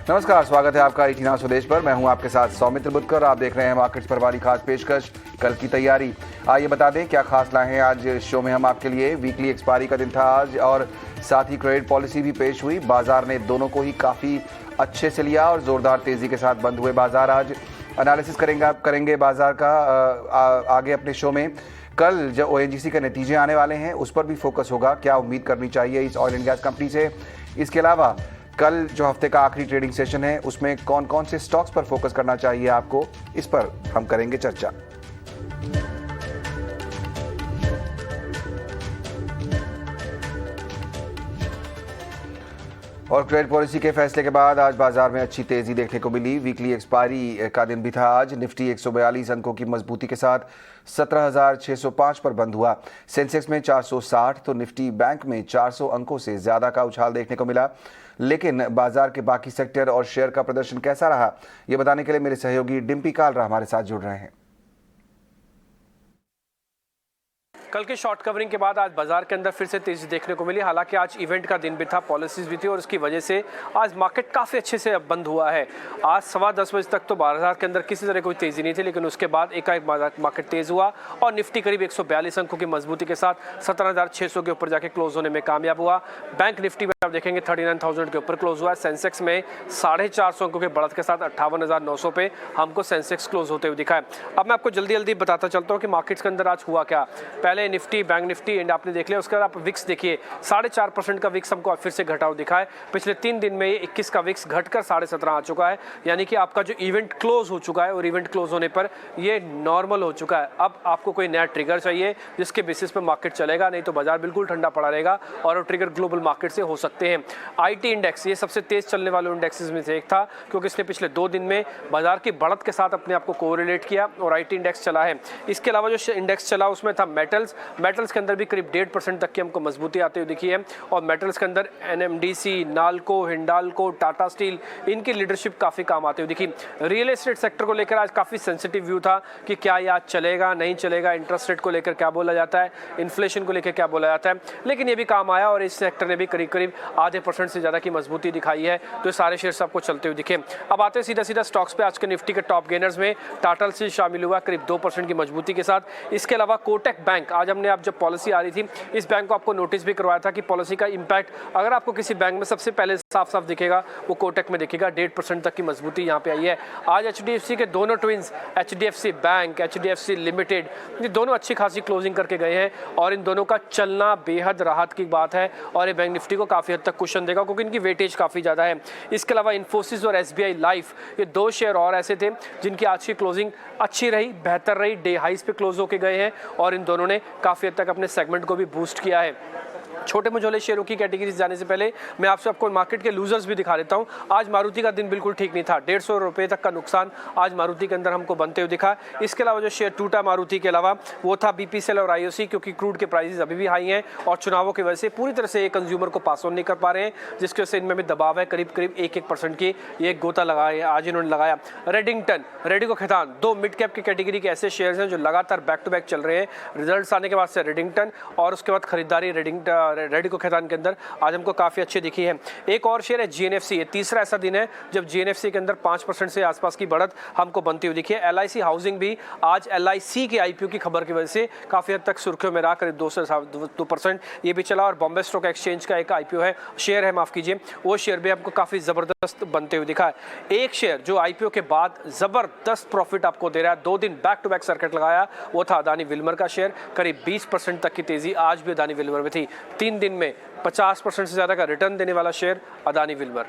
नमस्कार, स्वागत है आपका इतिहास स्वदेश पर। मैं हूं आपके साथ सौमित्र बुद्धकर। आप देख रहे हैं मार्केट्स पर हमारी खास पेशकश, कल की तैयारी। आइए बता दें क्या खास लाए हैं आज शो में हम आपके लिए। वीकली एक्सपायरी का दिन था आज और साथ ही क्रेडिट पॉलिसी भी पेश हुई। बाजार ने दोनों को ही काफ़ी अच्छे से लिया और जोरदार तेजी के साथ बंद हुए बाजार। आज एनालिसिस करेंगे बाजार का आगे अपने शो में। कल जो ओएनजीसी के नतीजे आने वाले हैं उस पर भी फोकस होगा, क्या उम्मीद करनी चाहिए इस ऑयल एंड गैस कंपनी से। इसके अलावा कल जो हफ्ते का आखिरी ट्रेडिंग सेशन है उसमें कौन कौन से स्टॉक्स पर फोकस करना चाहिए आपको, इस पर हम करेंगे चर्चा। और क्रेडिट पॉलिसी के फैसले के बाद आज बाजार में अच्छी तेजी देखने को मिली। वीकली एक्सपायरी का दिन भी था आज। निफ्टी 142 अंकों की मजबूती के साथ 17,605 पर बंद हुआ। सेंसेक्स में 460 तो निफ्टी बैंक में 400 अंकों से ज्यादा का उछाल देखने को मिला। लेकिन बाजार के बाकी सेक्टर और शेयर का प्रदर्शन कैसा रहा, ये बताने के लिए मेरे सहयोगी डिम्पी कालरा हमारे साथ जुड़ रहे हैं। कल के शॉर्ट कवरिंग के बाद आज बाजार के अंदर फिर से तेजी देखने को मिली। हालांकि आज इवेंट का दिन भी था, पॉलिसीज भी थी और उसकी वजह से आज मार्केट काफ़ी अच्छे से अब बंद हुआ है। आज 10:15 बजे तक तो बाजार के अंदर किसी तरह कोई तेजी नहीं थी, लेकिन उसके बाद एकाएक मार्केट तेज हुआ और निफ्टी करीब 142 अंकों की मजबूती के साथ 17,600 के ऊपर जाके क्लोज होने में कामयाब हुआ। बैंक निफ्टी में आप देखेंगे 39,000 के ऊपर क्लोज हुआ है। सेंसेक्स में 450 अंकों के बढ़त के साथ 58,900 पे हमको सेंसेक्स क्लोज होते हुए दिखा है। अब मैं आपको जल्दी जल्दी बताता चलता हूँ कि मार्केट्स के अंदर आज हुआ क्या। पहले निफ्टी, बैंक निफ्टी एंड आपने देख लिया। उसके बाद आप विक्स देखिए, 4.5% का विक्स हमको फिर से घटा हुआ दिखा है। पिछले 3 दिन में 21 का विक्स घटकर 17.5 आ चुका है, यानी कि आपका जो इवेंट क्लोज हो चुका है और इवेंट क्लोज होने पर ये नॉर्मल हो चुका है। अब आपको कोई नया ट्रिगर चाहिए जिसके बेसिस पे मार्केट चलेगा, नहीं तो बाजार बिल्कुल ठंडा पड़ा रहेगा और वो ट्रिगर ग्लोबल मार्केट से हो सकते हैं। आईटी इंडेक्स ये सबसे तेज चलने वाले इंडेक्सेस में से एक था, क्योंकि इसने पिछले 2 दिन में बाजार की बढ़त के साथ अपने आप को कोरिलेट किया और आईटी इंडेक्स चला है। इसके अलावा जो इंडेक्स चला उसमें था मेटल्स के अंदर भी करीब 1.5% तक की हमको मजबूती आती हुई दिखी है। और मेटल्स के अंदर एनएमडीसी, नाल्को, हिंडाल्को, टाटा स्टील, इनकी लीडरशिप काफ़ी काम आती हुई दिखी। रियल एस्टेट सेक्टर को लेकर आज काफ़ी सेंसिटिव व्यू था कि क्या ये आज चलेगा नहीं चलेगा, इंटरेस्ट रेट को लेकर क्या बोला जाता है, इन्फ्लेशन को लेकर क्या बोला जाता है, लेकिन ये भी काम आया और इस सेक्टर ने भी करीब 0.5% से ज़्यादा की मजबूती दिखाई है। तो सारे शेयर्स आपको चलते हुए दिखे। अब आते हैं सीधा स्टॉक्स पे। आज के निफ्टी के टॉप गेनर्स में टाटा स्टील शामिल हुआ करीब 2% की मजबूती के साथ। इसके अलावा कोटक बैंक, आज हमने आप जब पॉलिसी आ रही थी इस बैंक को आपको नोटिस भी करवाया था कि पॉलिसी का इंपैक्ट अगर आपको किसी बैंक में सबसे पहले साफ दिखेगा वो कोटक में दिखेगा। 1.5% तक की मजबूती यहाँ पे आई है। आज एचडीएफसी के दोनों twins, HDFC bank, HDFC limited, ये दोनों अच्छी खासी क्लोजिंग करके गए हैं और इन दोनों का चलना बेहद राहत की बात है और ये बैंक निफ्टी को काफ़ी हद तक कुशन देगा क्योंकि इनकी वेटेज काफ़ी ज़्यादा है। इसके अलावा इन्फोसिस और एसबीआई लाइफ, ये 2 शेयर और ऐसे थे जिनकी आज की क्लोजिंग अच्छी रही, बेहतर रही, डे हाइस पे क्लोज होके गए हैं और इन दोनों ने काफ़ी हद तक अपने सेगमेंट को भी बूस्ट किया है। छोटे मझोले शेयरों की कैटेगरी जाने से पहले मैं आपको मार्केट के लूजर्स भी दिखा देता हूं। आज मारुति का दिन बिल्कुल ठीक नहीं था। 150 रुपये तक का नुकसान आज मारुति के अंदर हमको बनते हुए दिखा। इसके अलावा जो शेयर टूटा मारुति के अलावा वो था बीपीसीएल और आईओसी, क्योंकि क्रूड के प्राइसेस अभी भी हाई हैं और चुनावों की वजह से पूरी तरह से ये कंज्यूमर को पास ऑन नहीं कर पा रहे हैं, जिसकी वजह से इनमें भी दबाव है। करीब 1% की ये गोता लगाया आज इन्होंने लगाया। रेडिको खैतान, 2 मिड कैप की कैटेगरी के ऐसे शेयर्स हैं जो लगातार बैक टू बैक चल रहे हैं। रिजल्ट्स आने के बाद से रेडिंगटन और उसके बाद खरीदारी रेडिको खैतान के अंदर आज हमको काफ़ी अच्छी दिखी है। एक और शेयर है जीएनएफसी। ये तीसरा ऐसा दिन है जब जीएनएफसी के अंदर 5% से आसपास की बढ़त हमको बनती हुई दिखी है। एलआईसी हाउसिंग भी आज एलआईसी के आईपीओ की खबर की वजह से काफ़ी हद तक सुर्खियों में रहा, करीब 2% ये भी चला। और बॉम्बे स्टॉक एक्सचेंज का एक आईपीओ है, शेयर है माफ़ कीजिए, वो शेयर भी हमको काफ़ी ज़बरदस्त बनते हुए दिखा है। एक शेयर जो आईपीओ के बाद ज़बरदस्त प्रॉफिट आपको दे रहा है, 2 दिन बैक टू बैक सर्किट लगाया, वो था अदानी विल्मर का शेयर। करीब 20% तक की तेज़ी आज भी अदानी विल्मर में थी। 3 दिन में 50% से ज़्यादा का रिटर्न देने वाला शेयर अदानी विल्मर।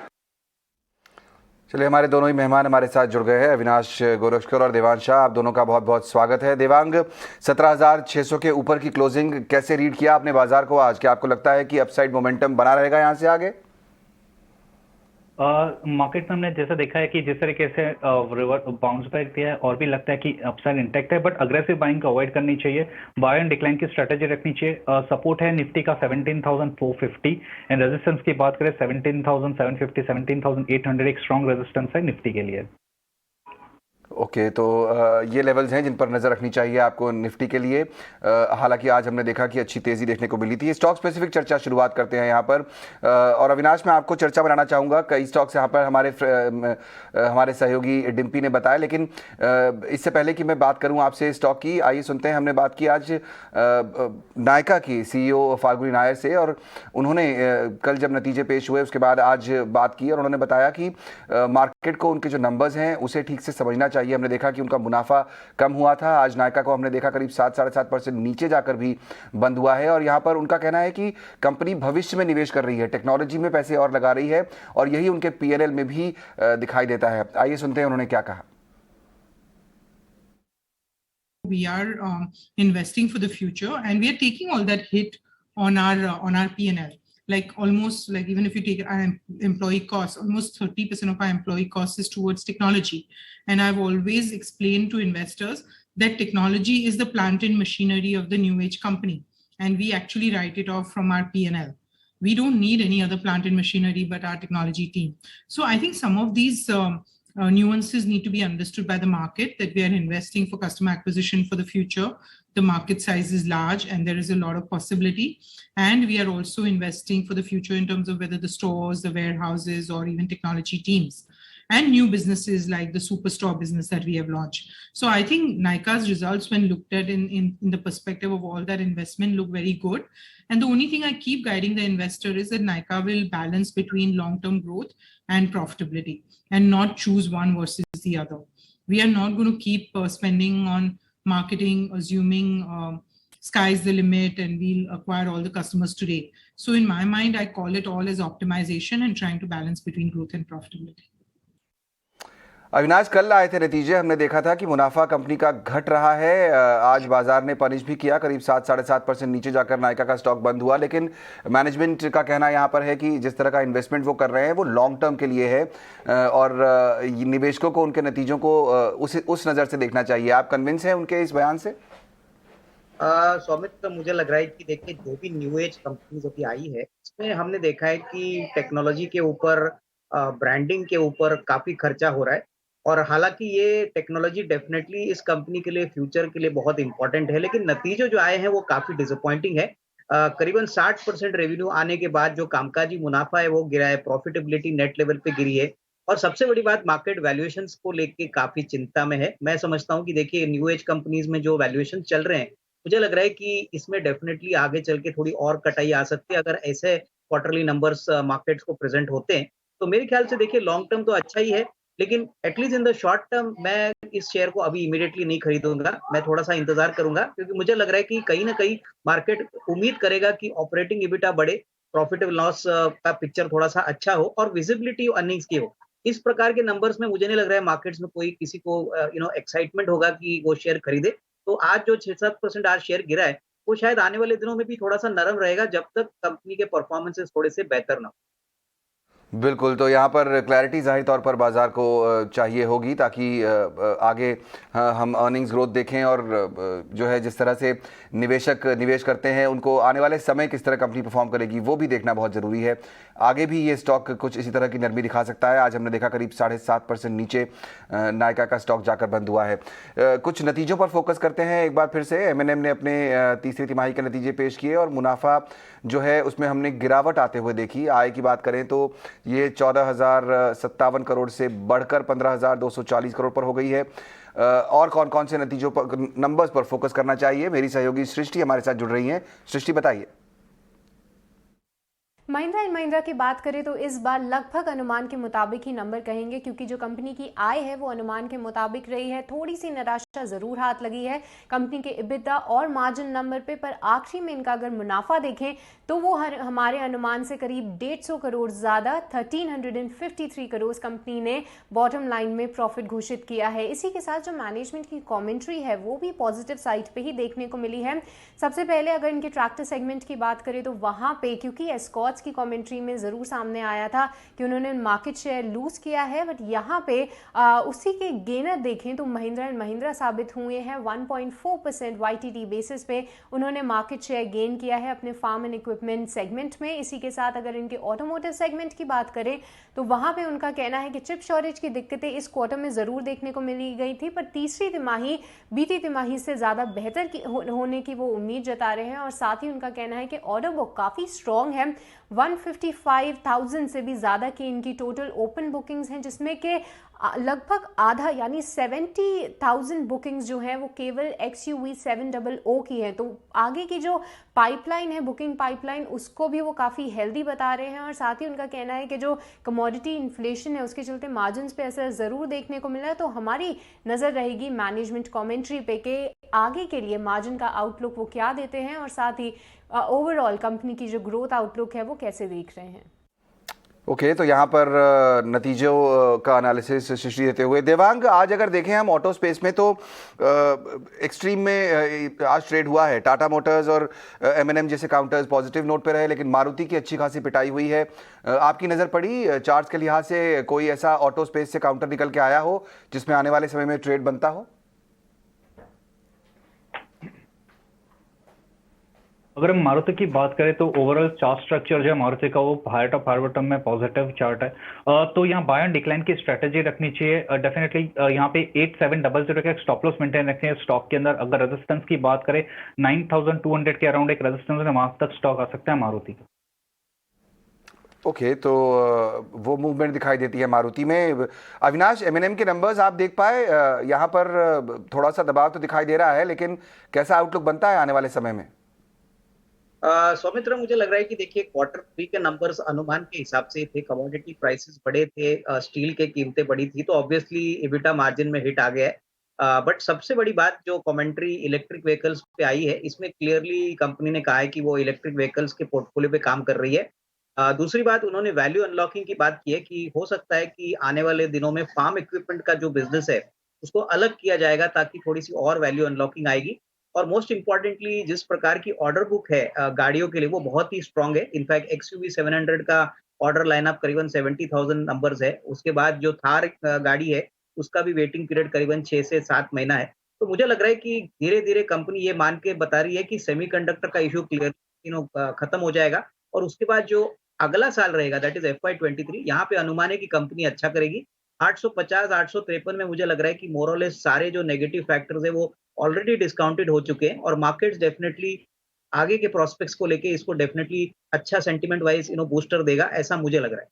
चलिए, हमारे दोनों ही मेहमान हमारे साथ जुड़ गए हैं, अविनाश गोरखकर और देवांग शाह। आप दोनों का बहुत बहुत स्वागत है। देवांग, 17,600 के ऊपर की क्लोजिंग कैसे रीड किया आपने बाजार को आज? क्या आपको लगता है कि अपसाइड मोमेंटम बना रहेगा यहाँ से आगे? मार्केट में हमने जैसा देखा है कि जिस तरीके से बाउंस बैक दिया है और भी लगता है कि अपसाइड इंटैक्ट है, बट अग्रेसिव बाइंग को अवॉइड करनी चाहिए। बाय एंड डिक्लाइन की स्ट्रेटेजी रखनी चाहिए। सपोर्ट है निफ्टी का 17,450 एंड रेजिस्टेंस की बात करें 17,750, 17,800 एक स्ट्रॉन्ग रेजिस्टेंस है निफ्टी के लिए। ओके, तो ये लेवल्स हैं जिन पर नज़र रखनी चाहिए आपको निफ्टी के लिए। हालांकि आज हमने देखा कि अच्छी तेज़ी देखने को मिली थी। स्टॉक स्पेसिफिक चर्चा शुरुआत करते हैं यहाँ पर, और अविनाश मैं आपको चर्चा बनाना चाहूँगा। कई स्टॉक्स यहाँ पर हमारे सहयोगी डिम्पी ने बताया, लेकिन इससे पहले कि मैं बात करूँ आपसे स्टॉक की, आइए सुनते हैं। हमने बात की आज नायका की CEO फाल्गुनी नायर से, और उन्होंने कल जब नतीजे पेश हुए उसके बाद आज बात की, और उन्होंने बताया कि मार्केट को उनके जो नंबर्स हैं उसे ठीक से समझना चाहिए। हमने देखा कि उनका मुनाफा कम हुआ था। आज नायका को हमने देखा करीब 7-7.5% नीचे जाकर भी बंद हुआ है, और यहाँ पर उनका कहना है कि कंपनी भविष्य में निवेश कर रही है, टेक्नोलॉजी में पैसे और लगा रही है, और यही उनके P&L में भी दिखाई देता है। आइए सुनते हैं उन्होंने क्या कहा। We are investing for the future, and we are taking all that hit on our P&L. Like almost like even if you take our employee costs, almost 30% of our employee costs is towards technology. And I've always explained to investors that technology is the plant and machinery of the new age company, and we actually write it off from our P&L. We don't need any other plant and machinery but our technology team. So I think some of these nuances need to be understood by the market, that we are investing for customer acquisition for the future. The market size is large and there is a lot of possibility. And we are also investing for the future in terms of whether the stores, the warehouses, or even technology teams, and new businesses like the Superstore business that we have launched. So I think Nykaa's results, when looked at in the perspective of all that investment, look very good. And the only thing I keep guiding the investor is that Nykaa will balance between long-term growth and profitability, and not choose one versus the other. We are not going to keep spending on marketing, assuming sky's the limit and we'll acquire all the customers today. So in my mind, I call it all as optimization and trying to balance between growth and profitability. Avinash, कल आए थे नतीजे, हमने देखा था कि मुनाफा company का घट रहा है। आज बाजार ने पनिश भी किया, करीब 7-7.5% नीचे जाकर नायका का स्टॉक बंद हुआ। लेकिन मैनेजमेंट का कहना यहाँ पर है कि जिस तरह का इन्वेस्टमेंट वो कर रहे हैं वो लॉन्ग टर्म के लिए है, और निवेशकों को उनके नतीजों को उस नज़र से देखना चाहिए। आप कन्विंस हैं उनके इस बयान से? सौमित्र, मुझे लग रहा है कि देखिए, जो भी न्यू एज कंपनी जो भी आई है इसमें हमने देखा है कि टेक्नोलॉजी के ऊपर, ब्रांडिंग के ऊपर काफी खर्चा हो रहा है। और हालांकि ये टेक्नोलॉजी डेफिनेटली इस कंपनी के लिए, फ्यूचर के लिए बहुत इंपॉर्टेंट है, लेकिन नतीजे जो आए हैं वो काफी डिसअपॉइंटिंग है। करीबन 60% रेवेन्यू आने के बाद जो कामकाजी मुनाफा है वो गिरा है, प्रॉफिटेबिलिटी नेट लेवल पे गिरी है, और सबसे बड़ी बात, मार्केट वैल्यूएशंस को लेके काफी चिंता में है। मैं समझता हूँ कि देखिए, न्यू एज कंपनीज में जो वैल्यूएशन चल रहे हैं, मुझे लग रहा है कि इसमें डेफिनेटली आगे चल के थोड़ी और कटाई आ सकती है अगर ऐसे क्वार्टरली नंबर्स मार्केट्स को प्रेजेंट होते हैं। तो मेरे ख्याल से देखिए, लॉन्ग टर्म तो अच्छा ही है, लेकिन at least in the short term मैं इस शेयर को अभी इमीडिएटली नहीं खरीदूंगा। मैं थोड़ा सा इंतजार करूंगा, क्योंकि मुझे लग रहा है कि कहीं ना कहीं मार्केट उम्मीद करेगा कि ऑपरेटिंग EBITDA बढ़े, प्रॉफिट एंड लॉस का पिक्चर थोड़ा सा अच्छा हो, और विजिबिलिटी अर्निंग्स की हो। इस प्रकार के नंबर्स में मुझे नहीं लग रहा है मार्केट्स में कोई किसी को एक्साइटमेंट होगा कि वो शेयर खरीदे। तो आज जो 6-7% आज शेयर गिरा है, वो शायद आने वाले दिनों में भी थोड़ा सा नरम रहेगा, जब तक कंपनी के परफॉर्मेंसेस थोड़े से बेहतर ना हो। बिल्कुल, तो यहाँ पर क्लैरिटी ज़ाहिर तौर पर बाज़ार को चाहिए होगी, ताकि आगे हम अर्निंग्स ग्रोथ देखें, और जो है जिस तरह से निवेशक निवेश करते हैं उनको आने वाले समय किस तरह कंपनी परफॉर्म करेगी वो भी देखना बहुत ज़रूरी है। आगे भी ये स्टॉक कुछ इसी तरह की नरमी दिखा सकता है। आज हमने देखा करीब 7.5% नीचे नायका का स्टॉक जाकर बंद हुआ है। कुछ नतीजों पर फोकस करते हैं एक बार फिर से। M&M ने अपने तीसरी तिमाही के नतीजे पेश किए, और मुनाफा जो है उसमें हमने गिरावट आते हुए देखी। आय की बात करें तो ये 14,057 करोड़ से बढ़कर 15,240 करोड़ पर हो गई है। और कौन कौन से नतीजों पर, नंबर्स पर फोकस करना चाहिए? मेरी सहयोगी सृष्टि हमारे साथ जुड़ रही हैं। सृष्टि, बताइए। महिंद्रा एंड महिंद्रा की बात करें तो इस बार लगभग अनुमान के मुताबिक ही नंबर कहेंगे, क्योंकि जो कंपनी की आय है वो अनुमान के मुताबिक रही है। थोड़ी सी निराशा जरूर हाथ लगी है कंपनी के EBITDA और मार्जिन नंबर पे, पर आखिरी में इनका अगर मुनाफा देखें तो वो हमारे अनुमान से करीब 150 करोड़ ज़्यादा 1353 करोड़ कंपनी ने बॉटम लाइन में प्रॉफिट घोषित किया है। इसी के साथ जो मैनेजमेंट की कॉमेंट्री है वो भी पॉजिटिव साइड पे ही देखने को मिली है। सबसे पहले अगर इनके ट्रैक्टर सेगमेंट की बात करें तो वहाँ पे, क्योंकि एस्कॉर्ट रिजॉर्ट्स की कमेंट्री में ज़रूर सामने आया था कि उन्होंने मार्केट शेयर लूज़ किया है, बट यहाँ पे उसी के गेनर देखें तो महिंद्रा एंड महिंद्रा साबित हुए हैं। 1.4% YTD बेसिस पे उन्होंने मार्केट शेयर गेन किया है अपने फार्म एंड इक्विपमेंट सेगमेंट में। इसी के साथ अगर इनके ऑटोमोटिव सेगमेंट की बात करें तो वहाँ पे उनका कहना है कि चिप शॉर्टेज की दिक्कतें इस क्वार्टर में ज़रूर देखने को मिली गई थी, पर तीसरी तिमाही बीती तिमाही से ज़्यादा बेहतर होने की वो उम्मीद जता रहे हैं। और साथ ही उनका कहना है कि ऑर्डर बुक काफ़ी स्ट्रॉन्ग है। 155,000 से भी ज़्यादा की इनकी टोटल ओपन बुकिंग्स हैं, जिसमें कि लगभग आधा यानी 70,000 बुकिंग्स जो हैं वो केवल XUV 700 की हैं। तो आगे की जो पाइपलाइन है, बुकिंग पाइपलाइन, उसको भी वो काफ़ी हेल्दी बता रहे हैं। और साथ ही उनका कहना है कि जो कमोडिटी इन्फ्लेशन है उसके चलते मार्जिन्स पे असर ज़रूर देखने को मिला है। तो हमारी नज़र रहेगी मैनेजमेंट कमेंट्री पे कि आगे के लिए मार्जिन का आउटलुक वो क्या देते हैं और साथ ही ओवरऑल कंपनी की जो ग्रोथ आउटलुक है वो कैसे देख रहे हैं। ओके, तो यहाँ पर नतीजों का एनालिसिस सृष्टि देते हुए देवांग, आज अगर देखें हम ऑटो स्पेस में तो एक्सट्रीम में आज ट्रेड हुआ है। टाटा मोटर्स और M&M जैसे काउंटर्स पॉजिटिव नोट पे रहे, लेकिन मारुति की अच्छी खासी पिटाई हुई है। आपकी नज़र पड़ी चार्ट्स के लिहाज से कोई ऐसा ऑटो स्पेस से काउंटर निकल के आया हो जिसमें आने वाले समय में ट्रेड बनता हो? अगर हम मारुति की बात करें तो ओवरऑल चार्ट स्ट्रक्चर जो है मारुति का वो हायर टॉप हायर बॉटम में पॉजिटिव चार्ट है। तो यहाँ बाय एंड डिक्लाइन की स्ट्रेटेजी रखनी चाहिए। डेफिनेटली यहाँ पे 8700 का स्टॉप लॉस मेंटेन रखनी है स्टॉक के अंदर। अगर रेजिस्टेंस की बात करें 9200 के अराउंड एक रेजिस्टेंस है, वहां तक स्टॉक आ सकता है मारुति का। ओके, तो वो मूवमेंट दिखाई देती है मारुति में। अविनाश, M&M के नंबर्स आप देख पाए? यहाँ पर थोड़ा सा दबाव तो दिखाई दे रहा है, लेकिन कैसा आउटलुक बनता है आने वाले समय में? सौमित्र, मुझे लग रहा है कि देखिए Q3 के नंबर्स अनुमान के हिसाब से थे, कमोडिटी प्राइसेस बढ़े थे, स्टील के कीमतें बढ़ी थी, तो ऑब्वियसली EBITDA मार्जिन में हिट आ गया है। बट सबसे बड़ी बात जो कमेंट्री इलेक्ट्रिक व्हीकल्स पे आई है, इसमें क्लियरली कंपनी ने कहा है कि वो इलेक्ट्रिक व्हीकल्स के पोर्टफोलियो पे काम कर रही है। दूसरी बात, उन्होंने वैल्यू अनलॉकिंग की बात की है कि हो सकता है कि आने वाले दिनों में फार्म इक्विपमेंट का जो बिजनेस है उसको अलग किया जाएगा ताकि थोड़ी सी और वैल्यू अनलॉकिंग आएगी। और मोस्ट इंपॉर्टेंटली जिस प्रकार की ऑर्डर बुक है गाड़ियों के लिए वो बहुत ही स्ट्रांग है। इनफैक्ट XUV 700 का ऑर्डर लाइनअप करीबन 70,000 नंबर्स है। उसके बाद जो थार गाड़ी है उसका भी वेटिंग पीरियड करीबन 6 से 7 महीना है। तो मुझे लग रहा है कि धीरे धीरे कंपनी ये मान के बता रही है कि सेमीकंडक्टर का इशू क्लियर खत्म हो जाएगा और उसके बाद जो अगला साल रहेगा दैट इज FY23, यहाँ पे अनुमान है कि कंपनी अच्छा करेगी। 850 853 में मुझे लग रहा है कि मोरलेस सारे जो नेगेटिव फैक्टर्स है वो ऑलरेडी डिस्काउंटेड हो चुके हैं और मार्केट्स डेफिनेटली आगे के प्रोस्पेक्ट्स को लेके इसको डेफिनेटली अच्छा सेंटीमेंट वाइज बूस्टर देगा, ऐसा मुझे लग रहा है।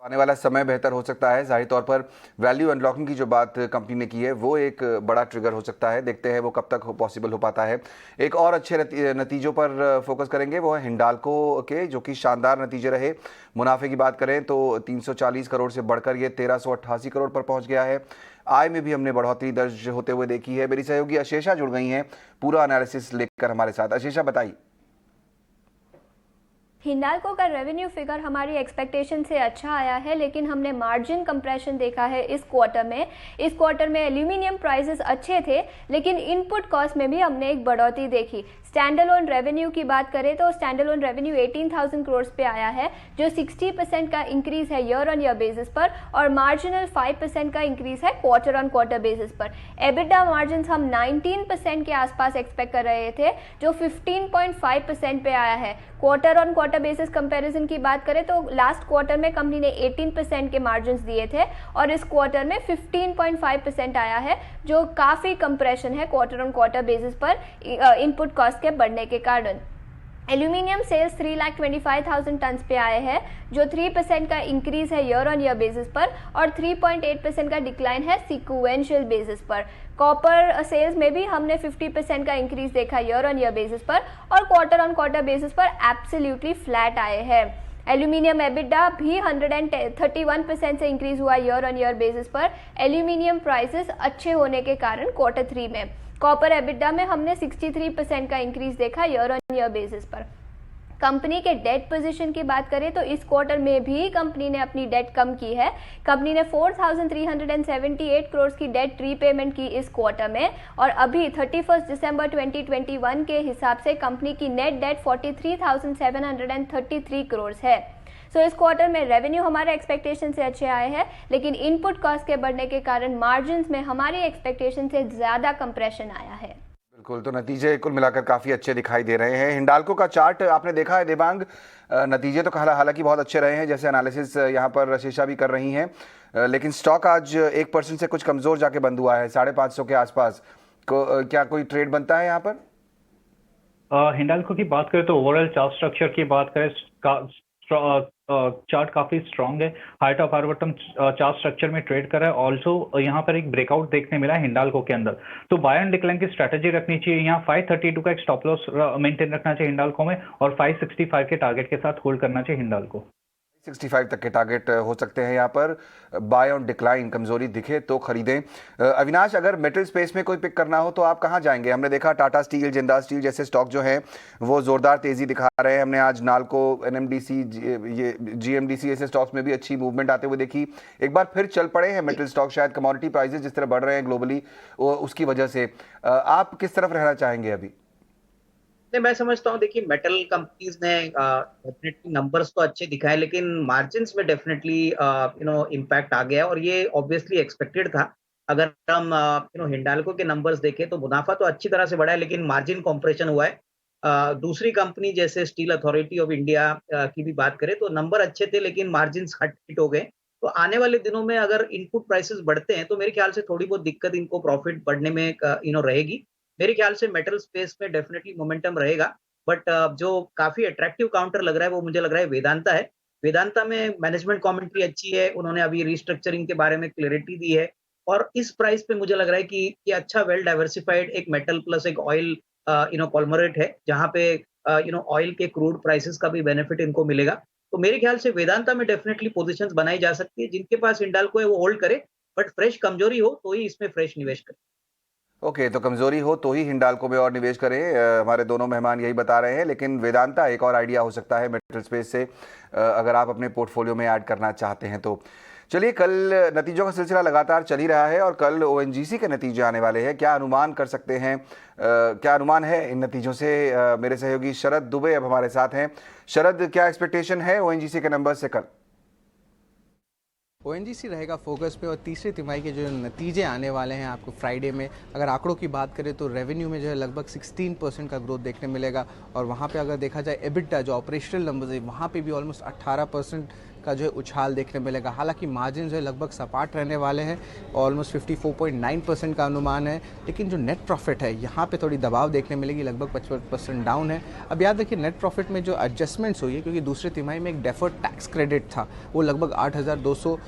आने वाला समय बेहतर हो सकता है। जाहिर तौर पर वैल्यू अनलॉकिंग की जो बात कंपनी ने की है वो एक बड़ा ट्रिगर हो सकता है। देखते हैं वो कब तक पॉसिबल हो पाता है। एक और अच्छे नतीजों पर फोकस करेंगे, वो है हिंडाल्को के, जो कि शानदार नतीजे रहे। मुनाफे की बात करें तो 340 करोड़ से बढ़कर ये 1388 करोड़ पर पहुंच गया है। आय में भी हमने बढ़ोतरी दर्ज होते हुए देखी है। मेरी सहयोगी अशेषा जुड़ गई हैं पूरा एनालिसिस लेकर हमारे साथ। अशेषा, बताइए। हिंडाल्को का रेवेन्यू फिगर हमारी एक्सपेक्टेशन से अच्छा आया है, लेकिन हमने मार्जिन कंप्रेशन देखा है इस क्वार्टर में। इस क्वार्टर में एल्यूमिनियम प्राइसेस अच्छे थे, लेकिन इनपुट कॉस्ट में भी हमने एक बढ़ोतरी देखी। स्टैंडअलोन रेवेन्यू की बात करें तो स्टैंडअलोन रेवेन्यू 18,000 करोड़ पे आया है, जो 60% का इंक्रीज है ईयर ऑन ईयर बेसिस पर और मार्जिनल 5% का इंक्रीज है क्वार्टर ऑन क्वार्टर बेसिस पर। एबिटा मार्जिन हम 19% के आसपास एक्सपेक्ट कर रहे थे, जो 15.5% पे आया है। Quarter on quarter basis comparison की बात करें तो लास्ट क्वार्टर में कंपनी ने 18% के मार्जिन दिए थे और इस क्वार्टर में 15.5% आया है, जो काफ़ी कंप्रेशन है क्वार्टर ऑन क्वार्टर बेसिस पर इनपुट कॉस्ट के बढ़ने के कारण। एल्यूमिनियम सेल्स 3,25,000 टन पे आए हैं, जो 3% का इंक्रीज है ईयर ऑन ईयर बेसिस पर और 3.8% का डिक्लाइन है सिक्वेंशियल बेसिस पर। कॉपर सेल्स में भी हमने 50% का इंक्रीज देखा ईयर ऑन ईयर बेसिस पर और क्वार्टर ऑन क्वार्टर बेसिस पर एब्सोल्युटली फ्लैट आए हैं। एल्यूमिनियम एबिटा भी 131% से इंक्रीज हुआ ईयर ऑन ईयर बेसिस पर एल्यूमिनियम प्राइसेस अच्छे होने के कारण Q3 में। कॉपर एबिटा में हमने 63% का इंक्रीज देखा ईयर ऑन ईयर बेसिस पर। कंपनी के डेट पोजीशन की बात करें तो इस क्वार्टर में भी कंपनी ने अपनी डेट कम की है। कंपनी ने 4,378 करोड़ की डेट रीपेमेंट की इस क्वार्टर में और अभी 31 दिसंबर 2021 के हिसाब से कंपनी की नेट डेट 43,733 करोड़ है। इस क्वार्टर में रेवेन्यू हमारे एक्सपेक्टेशन से अच्छे आए हैं, लेकिन इनपुट कॉस्ट के बढ़ने के कारण मार्जिन्स में हमारी एक्सपेक्टेशन से ज़्यादा कंप्रेशन आया है। बिल्कुल, तो नतीजे कुल मिलाकर काफ़ी अच्छे दिखाई दे रहे हैं। हिंडाल्को का चार्ट आपने देखा है देवांग, नतीजे तो हालांकि बहुत अच्छे रहे हैं, जैसे एनालिसिस यहाँ पर रशीशा भी कर रही हैं, लेकिन स्टॉक आज 1% से कुछ कमज़ोर जाके बंद हुआ है, 550 के आसपास। क्या कोई ट्रेड बनता है यहाँ पर? हिंडाल्को की बात करें तो ओवरऑल चार्ट स्ट्रक्चर की बात करें, चार्ट काफी स्ट्रांग है, height of bottom chart structure में ट्रेड कर रहा है। ऑल्सो यहाँ पर एक ब्रेकआउट देखने मिला है हिंडाल्को के अंदर, तो बाय एंड डिक्लाइन की स्ट्रैटेजी रखनी चाहिए। यहाँ 532 का एक स्टॉप लॉस मेंटेन रखना चाहिए हिंडाल्को में और 565 के टारगेट के साथ होल्ड करना चाहिए हिंडाल्को। 65 तक के टारगेट हो सकते हैं यहाँ पर। बाय ऑन डिक्लाइन, कमजोरी दिखे तो खरीदें। अविनाश, अगर मेटल स्पेस में कोई पिक करना हो तो आप कहाँ जाएंगे? हमने देखा टाटा स्टील, जिंदाल स्टील जैसे स्टॉक जो हैं वो जोरदार तेजी दिखा रहे हैं। हमने आज नालको, एनएमडीसी, ये जीएमडीसी ऐसे स्टॉक्स में भी अच्छी मूवमेंट आते हुए देखी। एक बार फिर चल पड़े हैं मेटल स्टॉक, शायद कमोडिटी प्राइसेस जिस तरह बढ़ रहे हैं ग्लोबली उसकी वजह से। आप किस तरफ रहना चाहेंगे अभी? नहीं, मैं समझता हूँ, देखिए मेटल कंपनीज ने डेफिनेटली नंबर्स तो अच्छे दिखाए, लेकिन मार्जिन्स में डेफिनेटली इम्पैक्ट आ गया और ये ऑब्वियसली एक्सपेक्टेड था। अगर हम हिंडाल्को के नंबर्स देखें तो मुनाफा तो अच्छी तरह से बढ़ा है, लेकिन मार्जिन कॉम्प्रेशन हुआ है। दूसरी कंपनी जैसे स्टील अथॉरिटी ऑफ इंडिया की भी बात करें तो नंबर अच्छे थे, लेकिन मार्जिन्स हिट हो गए। तो आने वाले दिनों में अगर इनपुट प्राइसेस बढ़ते हैं तो मेरे ख्याल से थोड़ी बहुत दिक्कत इनको प्रॉफिट बढ़ने में रहेगी। मेरे ख्याल से मेटल स्पेस में डेफिनेटली मोमेंटम रहेगा, बट जो काफी अट्रैक्टिव काउंटर लग रहा है वो मुझे लग रहा है वेदांता है। वेदांता में मैनेजमेंट कमेंट्री अच्छी है, उन्होंने अभी रिस्ट्रक्चरिंग के बारे में क्लैरिटी दी है और इस प्राइस पे मुझे लग रहा है कि ये अच्छा वेल डाइवर्सिफाइड एक मेटल प्लस एक ऑयल कॉन्ग्लोमरेट है, जहां पे ऑयल के क्रूड प्राइसेस का भी बेनिफिट इनको मिलेगा। तो मेरे ख्याल से वेदांता में डेफिनेटली पोजीशंस बनाई जा सकती है। जिनके पास हिंडाल्को है वो होल्ड करे, बट फ्रेश कमजोरी हो तो ही इसमें फ्रेश निवेश करे। ओके, तो कमजोरी हो तो ही हिंडाल्को में और निवेश करें। हमारे दोनों मेहमान यही बता रहे हैं, लेकिन वेदांता एक और आइडिया हो सकता है मेटल स्पेस से, अगर आप अपने पोर्टफोलियो में ऐड करना चाहते हैं तो। चलिए, कल नतीजों का सिलसिला लगातार चल ही रहा है और कल ओएनजीसी के नतीजे आने वाले हैं। क्या अनुमान कर सकते हैं, क्या अनुमान है इन नतीजों से? मेरे सहयोगी शरद दुबे अब हमारे साथ हैं। शरद, क्या एक्सपेक्टेशन है ओएनजीसी के नंबर से कल? ओएनजीसी रहेगा फोकस पे और तीसरी तिमाही के जो नतीजे आने वाले हैं आपको फ्राइडे में, अगर आंकड़ों की बात करें तो रेवेन्यू में जो है लगभग 16% का ग्रोथ देखने मिलेगा और वहाँ पे अगर देखा जाए एबिटा जो ऑपरेशनल नंबर्स है वहाँ पे भी ऑलमोस्ट 18% का जो है उछाल देखने मिलेगा। हालांकि मार्जिन जो है लगभग सपाट रहने वाले हैं, ऑलमोस्ट 54.9% का अनुमान है, लेकिन जो नेट प्रॉफिट है यहाँ पे थोड़ी दबाव देखने मिलेगी, लगभग 55% डाउन है। अब याद रखिए नेट प्रॉफिट में जो एडजस्टमेंट्स हुई है, क्योंकि दूसरे तिमाही में एक डेफर्ड टैक्स क्रेडिट था, वो लगभग 8,200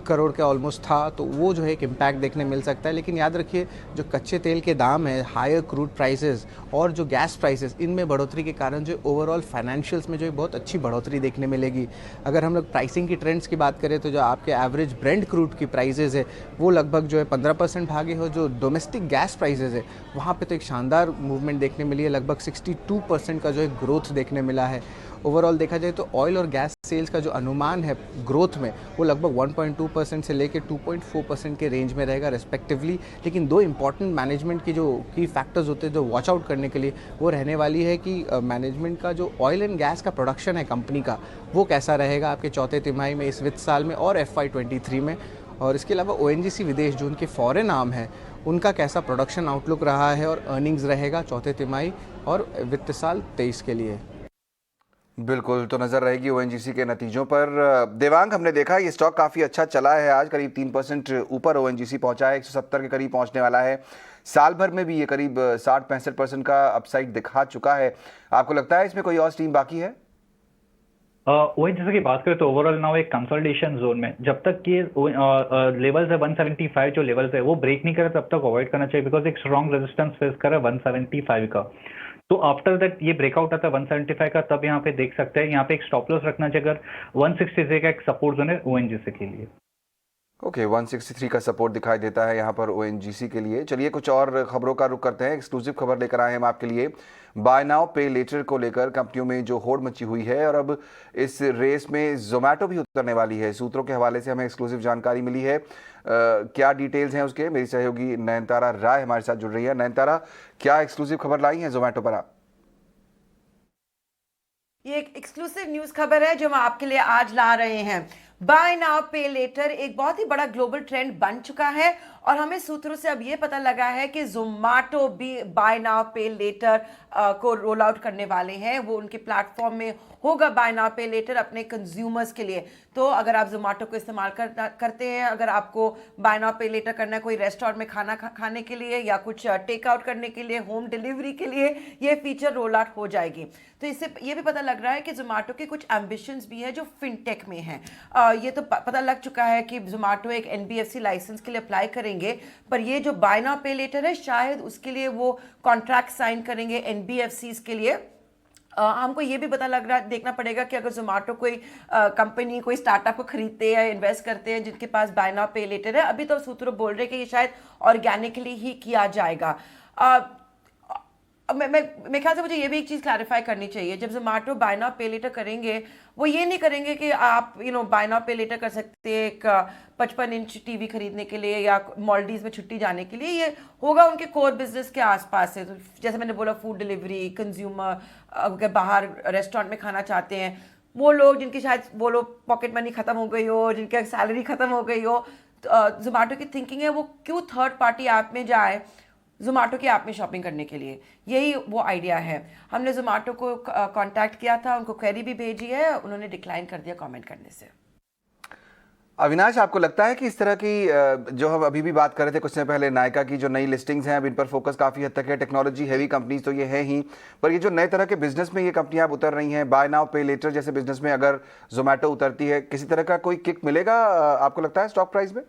करोड़ के ऑलमोस्ट था, तो वो जो है एक इम्पैक्ट देखने मिल सकता है। लेकिन याद रखिए जो कच्चे तेल के दाम है, हायर क्रूड प्राइसेस और जो गैस प्राइसेस, इनमें बढ़ोतरी के कारण जो ओवरऑल फाइनेंशियल्स में जो है बहुत अच्छी बढ़ोतरी देखने मिलेगी। अगर हम लोग प्राइसिंग की ट्रेंड्स की बात करें तो जो आपके एवरेज ब्रेंट क्रूड की प्राइसेस है वो लगभग जो है 15% भागे हो। जो डोमेस्टिक गैस प्राइसेस है वहाँ पे तो एक शानदार मूवमेंट देखने मिली है, लगभग 62% का जो है ग्रोथ देखने मिला है। ओवरऑल देखा जाए तो ऑयल और गैस सेल्स का जो अनुमान है ग्रोथ में वो लगभग 1.2% से लेकर 2.4% के रेंज में रहेगा रेस्पेक्टिवली। लेकिन दो इंपॉर्टेंट मैनेजमेंट की जो की फैक्टर्स होते हैं जो वॉच आउट करने के लिए वो रहने वाली है कि मैनेजमेंट का जो ऑयल एंड गैस का प्रोडक्शन है कंपनी का वो कैसा रहेगा आपके चौथे तिमाही में, इस वित्त साल में और FY23 में। और इसके अलावा ओएनजीसी विदेश जो उनके फॉरेन आर्म है उनका कैसा प्रोडक्शन आउटलुक रहा है और अर्निंग्स रहेगा चौथे तिमाही और वित्त साल 23 के लिए। बिल्कुल, तो नज़र रहेगी ओएनजीसी के नतीजों पर। देवांग, हमने देखा ये स्टॉक काफ़ी अच्छा चला है, आज करीब 3% ऊपर ओएनजीसी पहुंचा है, 170 के करीब पहुंचने वाला है। साल भर में भी ये करीब 60-65% का अपसाइड दिखा चुका है। आपको लगता है इसमें कोई और स्टीम बाकी है? ओएनजीसी की बात करें तो ओवरऑल नाउ एक कंसोलिडेशन जोन में, जब तक ये लेवल्स है 175 जो लेवल्स है वो ब्रेक नहीं करे तब तक अवॉइड करना चाहिए, बिकॉज एक स्ट्रॉन्ग रेजिस्टेंस फेस कर रहा है 175 का। तो आफ्टर दैट ये ब्रेकआउट आता है 175 का, तब यहाँ पे देख सकते हैं, यहाँ पे एक स्टॉप लॉस रखना चाहिए। अगर 160 का एक सपोर्ट जोन है ओएनजीसी के लिए। ओके 163 का सपोर्ट दिखाई देता है यहाँ पर ओएनजीसी के लिए। चलिए कुछ और खबरों का रुख करते हैं। एक्सक्लूसिव खबर लेकर आए हैं हम आपके लिए। बाय नाउ पे लेटर को लेकर कंपनियों में जो होड़ मची हुई है और अब इस रेस में जोमेटो भी उतरने वाली है। सूत्रों के हवाले से हमें एक्सक्लूसिव जानकारी मिली है। क्या डिटेल्स हैं उसके, मेरी सहयोगी नयनतारा राय हमारे साथ जुड़ रही है। नयनतारा, क्या एक्सक्लूसिव खबर लाई है जोमेटो पर आप? ये एक एक्सक्लूसिव न्यूज खबर है जो हम आपके लिए आज ला रहे हैं। बाय नाउ पे लेटर एक बहुत ही बड़ा ग्लोबल ट्रेंड बन चुका है और हमें सूत्रों से अब ये पता लगा है कि जोमेटो भी बाय नाउ पे लेटर को रोल आउट करने वाले हैं। वो उनके प्लेटफॉर्म में होगा बाय नाउ पे लेटर अपने कंज्यूमर्स के लिए। तो अगर आप जोमेटो को इस्तेमाल करते हैं, अगर आपको बाय नाउ पे लेटर करना है कोई रेस्टोरेंट में खाना खाने के लिए या कुछ टेक आउट करने के लिए, होम डिलीवरी के लिए, ये फीचर रोल आउट हो जाएगी। तो इससे ये भी पता लग रहा है कि जोमेटो के कुछ एम्बिशंस भी है जो फिनटेक में है। ये तो पता लग चुका है कि जोमेटो एक NBFC लाइसेंस के लिए अप्लाई करेंगे, पर ये जो बाय नाउ पे लेटर है शायद उसके लिए वो कॉन्ट्रैक्ट साइन करेंगे NBFCs के लिए। हमको ये भी पता लग रहा है, देखना पड़ेगा कि अगर जोमेटो कोई कंपनी कोई स्टार्टअप को खरीदते हैं या इन्वेस्ट करते हैं जिनके पास बाय नाउ पे लेटर है, अभी तो सूत्र बोल रहे हैं कि ये शायद ऑर्गेनिकली ही किया जाएगा। मैं ख्याल से मुझे ये भी एक चीज़ क्लैरिफाई करनी चाहिए। जब जोमेटो बाय नाउ पे लेटर करेंगे, वो ये नहीं करेंगे कि आप बाय नाउ पे लेटर कर सकते हैं एक 55 इंच टीवी खरीदने के लिए या मालदीव्स में छुट्टी जाने के लिए। ये होगा उनके कोर बिजनेस के आसपास से। तो जैसे मैंने बोला, फूड डिलीवरी, कंज्यूमर, अगर बाहर रेस्टोरेंट में खाना चाहते हैं, वो लोग जिनकी शायद वो लोग पॉकेट मनी ख़त्म हो गई हो, जिनकी सैलरी ख़त्म हो गई हो, जोमेटो की थिंकिंग है वो क्यों थर्ड पार्टी ऐप में जाए जोमेटो के ऐप में शॉपिंग करने के लिए। यही वो आइडिया है। हमने जोमेटो को कांटेक्ट किया था, उनको क्वेरी भी भेजी है, उन्होंने डिक्लाइन कर दिया कमेंट करने से। अविनाश, आपको लगता है कि इस तरह की जो हम अभी भी बात कर रहे थे कुछ समय पहले, नायका की जो नई लिस्टिंग्स हैं अब इन पर फोकस काफ़ी हद तक है। टेक्नोलॉजी हैवी कंपनीज तो ये है ही, पर ये जो नए तरह के बिजनेस में ये कंपनियां अब उतर रही हैं, बाय नाउ पे लेटर जैसे बिजनेस में अगर जोमेटो उतरती है, किसी तरह का कोई किक मिलेगा आपको लगता है स्टॉक प्राइस में?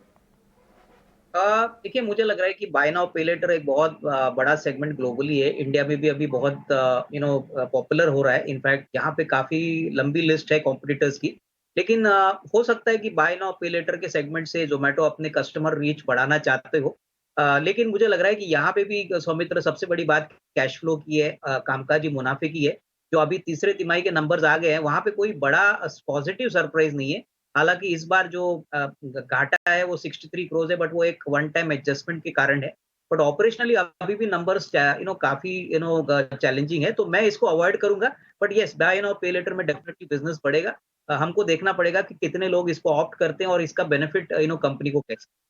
देखिए, मुझे लग रहा है कि बाय नाउ पे लेटर एक बहुत बड़ा सेगमेंट ग्लोबली है। इंडिया में भी अभी बहुत पॉपुलर हो रहा है। इनफैक्ट यहाँ पे काफी लंबी लिस्ट है कॉम्पिटिटर्स की। लेकिन हो सकता है कि बाय नाउ पे लेटर के सेगमेंट से जोमेटो अपने कस्टमर रीच बढ़ाना चाहते हो। लेकिन मुझे लग रहा है कि यहाँ पे भी सौमित्र सबसे बड़ी बात कैश फ्लो की है, कामकाजी मुनाफे की है। जो अभी तीसरे तिमाही के नंबर्स आ गए हैं, वहां पे कोई बड़ा पॉजिटिव सरप्राइज नहीं है। हालांकि इस बार जो घाटा है वो 63 करोड़ है, बट वो एक वन टाइम एडजस्टमेंट के कारण है। बट ऑपरेशनली अभी भी नंबर्स काफी चैलेंजिंग है, तो मैं इसको अवॉइड करूंगा। बट यस, बाय नाउ पे लेटर में डेफिनेटली बिजनेस बढ़ेगा। हमको देखना पड़ेगा कि कितने लोग इसको ऑप्ट करते हैं और इसका बेनिफिट कंपनी को कैसे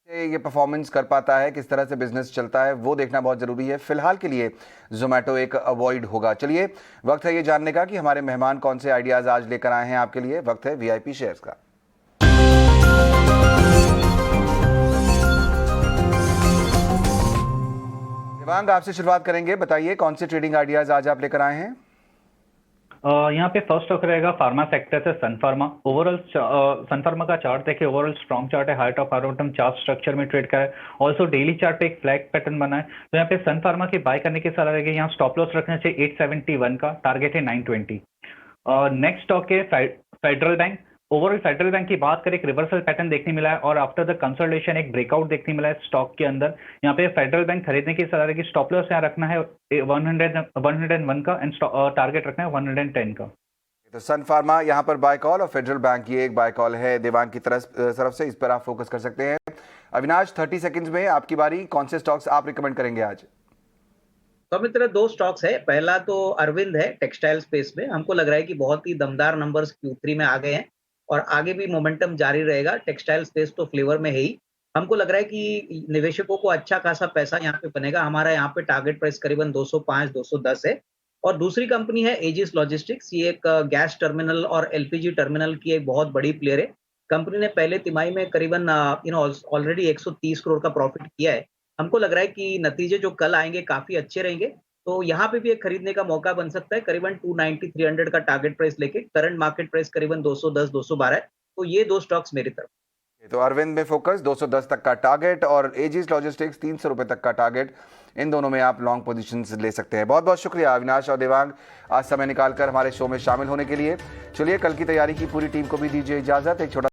ये परफॉर्मेंस कर पाता है, किस तरह से बिजनेस चलता है, वो देखना बहुत जरूरी है। फिलहाल के लिए जोमेटो एक अवॉइड होगा। चलिए, वक्त है ये जानने का कि हमारे मेहमान कौन से आइडियाज आज लेकर आए हैं आपके लिए। वक्त है VIP शेयर्स का। देवांग, आपसे शुरुआत करेंगे। बताइए कौन से ट्रेडिंग आइडियाज आज आप लेकर आए हैं? यहाँ पे फर्स्ट स्टॉक रहेगा फार्मा सेक्टर से सन फार्मा। ओवरऑल सन फार्मा का चार्ट देखिए, ओवरऑल स्ट्रॉन्ग चार्ट है, height of bottom chart structure में ट्रेड का है। ऑल्सो डेली चार्ट पे एक फ्लैग पैटर्न बना है। तो यहाँ पे सन फार्मा के बाय करने की सलाह रहेगी। यहाँ स्टॉप लॉस रखना चाहिए 871 का, टारगेट है 920। नेक्स्ट स्टॉक है federal bank. Overall federal bank की बात करें, एक रिवर्सल पैटर्न देखने मिला है और आफ्टर द कंसोलिडेशन एक ब्रेकआउट देखने मिला है स्टॉक के अंदर। यहाँ पे फेडरल बैंक खरीदने की सलाह रहेगी। स्टॉप लॉस यहाँ रखना है 101 का एंड टारगेट रखना है 110 का। तो सन फार्मा यहाँ पर बाय कॉल और फेडरल बैंक ये एक बाय कॉल है देवांग की तरफ से, इस पर आप फोकस कर सकते हैं। अविनाश, 30 सेकंड्स में आपकी बारी। कौन से स्टॉक्स आप रिकमेंड करेंगे आज? तो मित्र, दो स्टॉक्स है। पहला तो अरविंद है टेक्सटाइल स्पेस में। हमको लग रहा है कि बहुत ही दमदार नंबर्स Q3 में आ गए हैं और आगे भी मोमेंटम जारी रहेगा। टेक्सटाइल स्पेस तो फ्लेवर में है ही। हमको लग रहा है कि निवेशकों को अच्छा खासा पैसा यहाँ पे बनेगा। हमारा यहाँ पे टारगेट प्राइस करीबन 205-210 है। और दूसरी कंपनी है एजिस लॉजिस्टिक्स। ये एक गैस टर्मिनल और LPG टर्मिनल की एक बहुत बड़ी प्लेयर है। कंपनी ने पहले तिमाही में करीबन ऑलरेडी 130 करोड़ का प्रॉफिट किया है। हमको लग रहा है कि नतीजे जो कल आएंगे काफी अच्छे रहेंगे, तो यहाँ पे भी एक खरीदने का मौका बन सकता है। करीबन 290-300 का टारगेट प्राइस लेके करंट मार्केट प्राइस करीबन 210-212 है। तो ये दो स्टॉक्स मेरी तरफ। तो अरविंद में फोकस 210 तक का टारगेट और एजिस लॉजिस्टिक्स 300 रुपए तक का टारगेट। इन दोनों में आप लॉन्ग पोजीशंस ले सकते हैं। बहुत बहुत शुक्रिया अविनाश और देवांग, आज समय निकालकर हमारे शो में शामिल होने के लिए। चलिए, कल की तैयारी की पूरी टीम को भी दीजिए इजाजत। एक छोटा